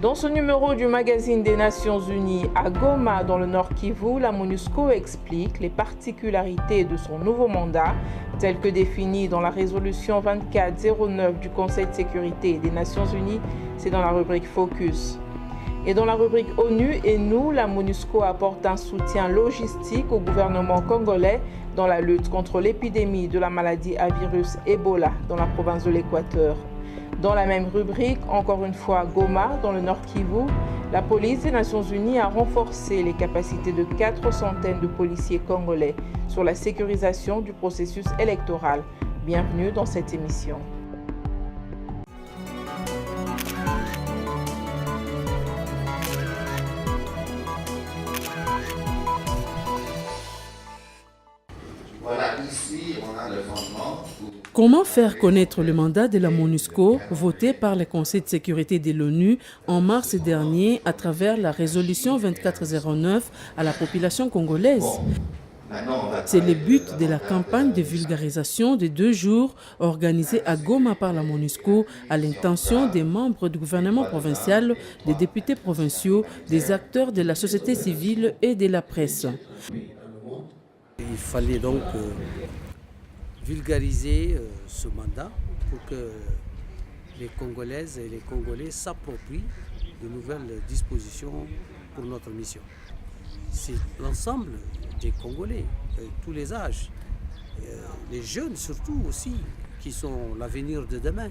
Dans ce numéro du magazine des Nations Unies à Goma, dans le Nord Kivu, la MONUSCO explique les particularités de son nouveau mandat, tel que défini dans la résolution 2409 du Conseil de sécurité des Nations Unies. C'est dans la rubrique Focus. Et dans la rubrique ONU et nous, la MONUSCO apporte un soutien logistique au gouvernement congolais dans la lutte contre l'épidémie de la maladie à virus Ebola dans la province de l'Équateur. Dans la même rubrique, encore une fois Goma, dans le Nord Kivu, la police des Nations Unies a renforcé les capacités de 400 de policiers congolais sur la sécurisation du processus électoral. Bienvenue dans cette émission. Voilà, ici, on a le fondement. Comment faire connaître le mandat de la MONUSCO voté par le Conseil de sécurité de l'ONU en mars dernier à travers la résolution 2409 à la population congolaise? C'est le but de la campagne de vulgarisation de 2 jours organisée à Goma par la MONUSCO à l'intention des membres du gouvernement provincial, des députés provinciaux, des acteurs de la société civile et de la presse. Il fallait donc vulgariser ce mandat pour que les Congolaises et les Congolais s'approprient de nouvelles dispositions pour notre mission. C'est l'ensemble des Congolais, tous les âges, les jeunes surtout aussi, qui sont l'avenir de demain,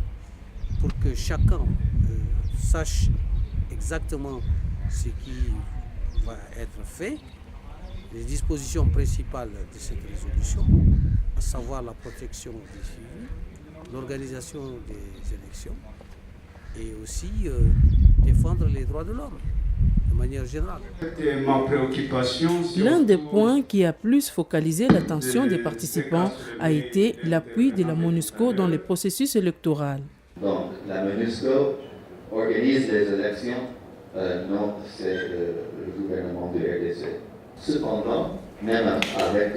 pour que chacun sache exactement ce qui va être fait. Les dispositions principales de cette résolution, à savoir la protection des civils, l'organisation des élections et aussi défendre les droits de l'homme de manière générale. L'un des points qui a plus focalisé l'attention des participants a été l'appui de la MONUSCO dans le processus électoral. Donc, la MONUSCO organise les élections, non, c'est le gouvernement de RDC. Cependant, même avec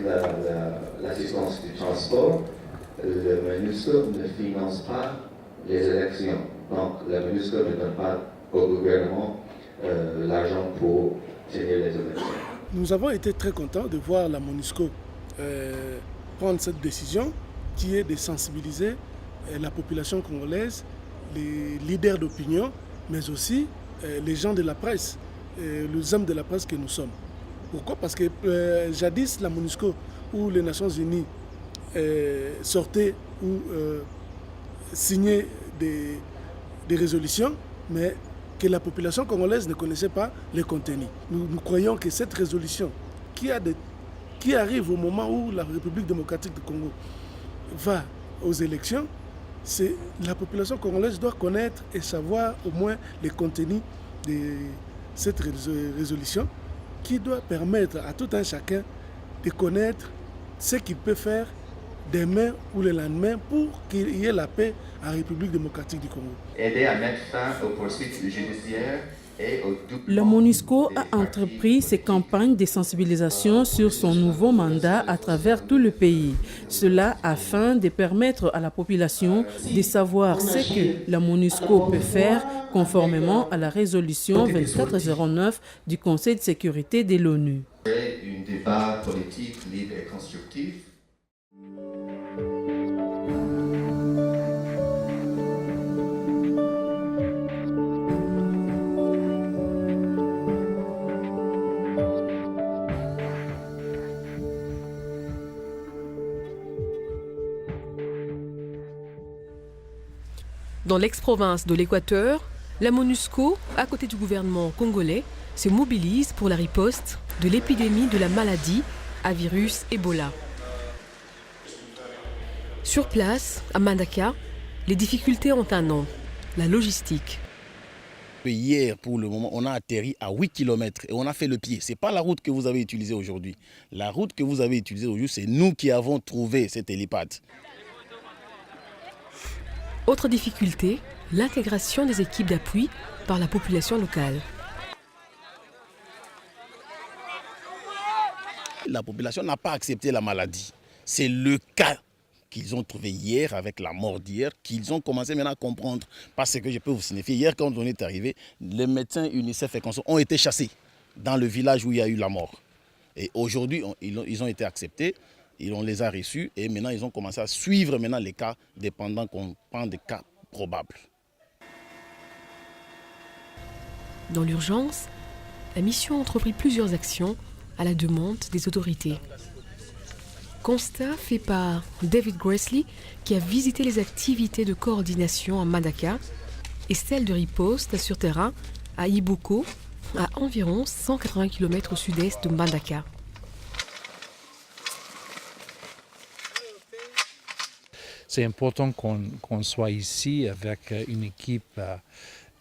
l'assistance du transport, le MONUSCO ne finance pas les élections. Donc, la MONUSCO ne donne pas au gouvernement l'argent pour tenir les élections. Nous avons été très contents de voir la MONUSCO prendre cette décision qui est de sensibiliser la population congolaise, les leaders d'opinion, mais aussi les gens de la presse, les hommes de la presse que nous sommes. Pourquoi? Parce que jadis, la MONUSCO ou les Nations Unies sortaient ou signaient des résolutions, mais que la population congolaise ne connaissait pas les contenus. Nous croyons que cette résolution qui arrive au moment où la République démocratique du Congo va aux élections, la population congolaise doit connaître et savoir au moins les contenus de cette résolution, qui doit permettre à tout un chacun de connaître ce qu'il peut faire demain ou le lendemain pour qu'il y ait la paix en République démocratique du Congo. Aider à mettre fin aux poursuites judiciaires et au doublement. La MONUSCO a entrepris ses campagnes de sensibilisation sur son nouveau mandat à travers tout le pays. Cela afin de permettre à la population de savoir ce que la MONUSCO peut faire conformément à la résolution 2409 du Conseil de sécurité de l'ONU. Un débat politique libre et constructif. Dans l'ex-province de l'Équateur, la MONUSCO, à côté du gouvernement congolais, se mobilise pour la riposte de l'épidémie de la maladie à virus Ebola. Sur place, à Mbandaka, les difficultés ont un nom, la logistique. Hier, pour le moment, on a atterri à 8 km et on a fait le pied. Ce n'est pas la route que vous avez utilisée aujourd'hui. La route que vous avez utilisée aujourd'hui, c'est nous qui avons trouvé cet hélipade. Autre difficulté, l'intégration des équipes d'appui par la population locale. La population n'a pas accepté la maladie. C'est le cas qu'ils ont trouvé hier, avec la mort d'hier, qu'ils ont commencé maintenant à comprendre. Parce que je peux vous signifier, hier quand on est arrivé, les médecins UNICEF et consorts ont été chassés dans le village où il y a eu la mort. Et aujourd'hui, ils ont été acceptés, on les a reçus et maintenant ils ont commencé à suivre maintenant les cas, dépendant qu'on prend des cas probables. Dans l'urgence, la mission a entrepris plusieurs actions à la demande des autorités. Constat fait par David Grassley, qui a visité les activités de coordination à Mbandaka et celles de riposte sur terrain à Iboko, à environ 180 km au sud-est de Mbandaka. C'est important qu'on soit ici avec une équipe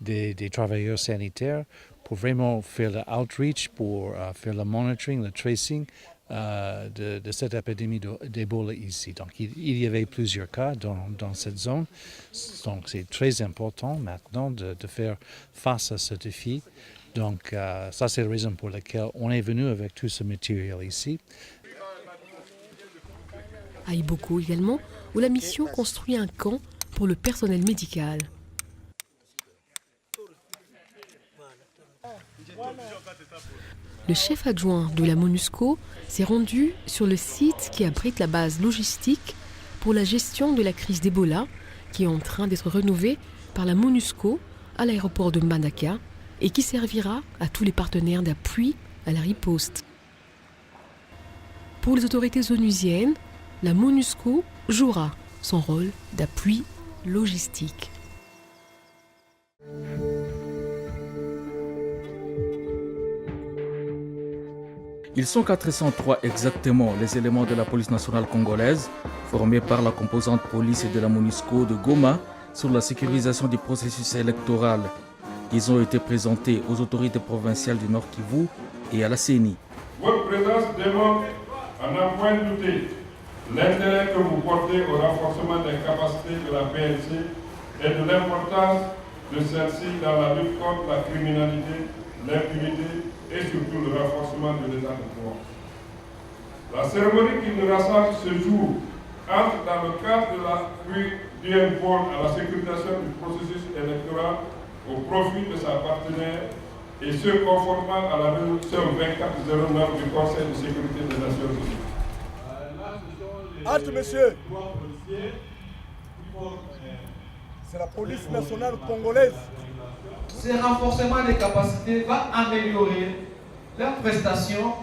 des travailleurs sanitaires pour vraiment faire l'outreach, pour faire le monitoring, le tracing de cette épidémie d'Ebola ici. Donc il y avait plusieurs cas dans cette zone. Donc c'est très important maintenant de faire face à ce défi. Donc ça c'est la raison pour laquelle on est venu avec tout ce matériel ici. À Iboko également, où la mission construit un camp pour le personnel médical. Le chef adjoint de la MONUSCO s'est rendu sur le site qui abrite la base logistique pour la gestion de la crise d'Ebola, qui est en train d'être rénovée par la MONUSCO à l'aéroport de Mbandaka et qui servira à tous les partenaires d'appui à la riposte. Pour les autorités onusiennes, la MONUSCO jouera son rôle d'appui logistique. Ils sont 403 exactement, les éléments de la police nationale congolaise, formés par la composante police et de la MONUSCO de Goma, sur la sécurisation du processus électoral. Ils ont été présentés aux autorités provinciales du Nord Kivu et à la CENI. Votre présence démontre, à n'en point douter, l'intérêt que vous portez au renforcement des capacités de la PNC et de l'importance de celle-ci dans la lutte contre la criminalité, l'impunité et surtout le renforcement de l'état de droit. La cérémonie qui nous rassemble ce jour entre dans le cadre de l'appui du MPOL à la sécurisation du processus électoral au profit de sa partenaire et ce conformément à la résolution 2409 du Conseil de sécurité des Nations Unies. Halte, monsieur. C'est la police nationale congolaise. Ce renforcement des capacités va améliorer leurs prestations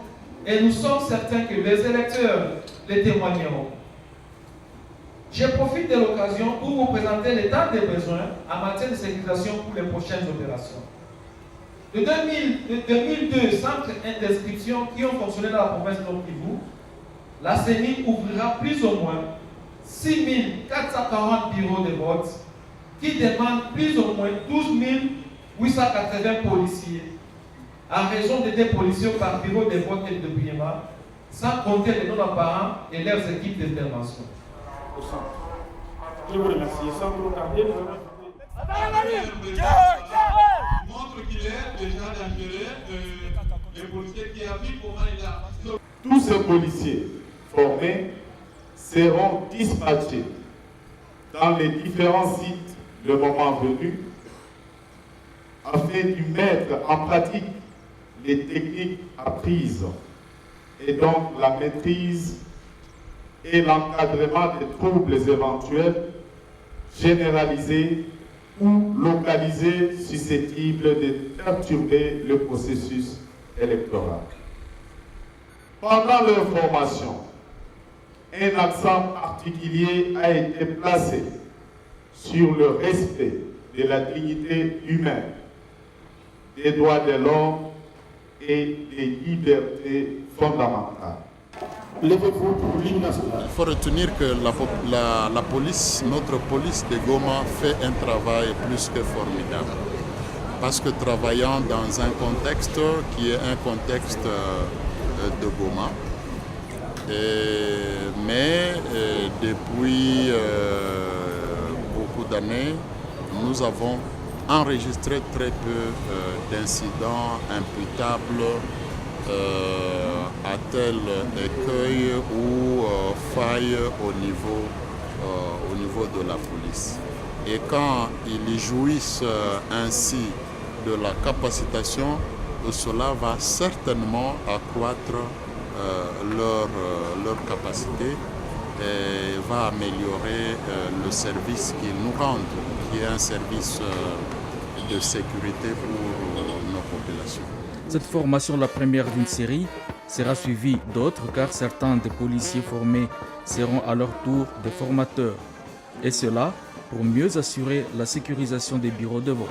et nous sommes certains que les électeurs les témoigneront. Je profite de l'occasion pour vous présenter l'état des besoins en matière de sécurisation pour les prochaines opérations. De 2002 centres d'inscription qui ont fonctionné dans la province de Nord Kivu, la CENI ouvrira plus ou moins 6 440 bureaux de vote qui demandent plus ou moins 12 880 policiers en raison de 2 policiers par bureau de vote et de dépouillement, sans compter les non-apparents et leurs équipes d'intervention. Je vous remercie. Sans vous retarder, montre qu'il est déjà d'intérêt des policiers qui arrivent au moment. Tous ces policiers formés seront dispatchés dans les différents sites le moment venu afin de mettre en pratique les techniques apprises et donc la maîtrise et l'encadrement des troubles éventuels généralisés ou localisés susceptibles de perturber le processus électoral. Pendant leur formation, un accent particulier a été placé sur le respect de la dignité humaine, des droits de l'homme et des libertés fondamentales. Il faut retenir que la police, notre police de Goma fait un travail plus que formidable. Parce que travaillant dans un contexte qui est un contexte de Goma, mais depuis beaucoup d'années, nous avons enregistré très peu d'incidents imputables à tel écueil ou faille au niveau au niveau de la police. Et quand ils jouissent ainsi de la capacitation, cela va certainement accroître leur capacité et va améliorer le service qu'ils nous rendent, qui est un service de sécurité pour nos populations. Cette formation, la première d'une série, sera suivie d'autres car certains des policiers formés seront à leur tour des formateurs. Et cela pour mieux assurer la sécurisation des bureaux de vote.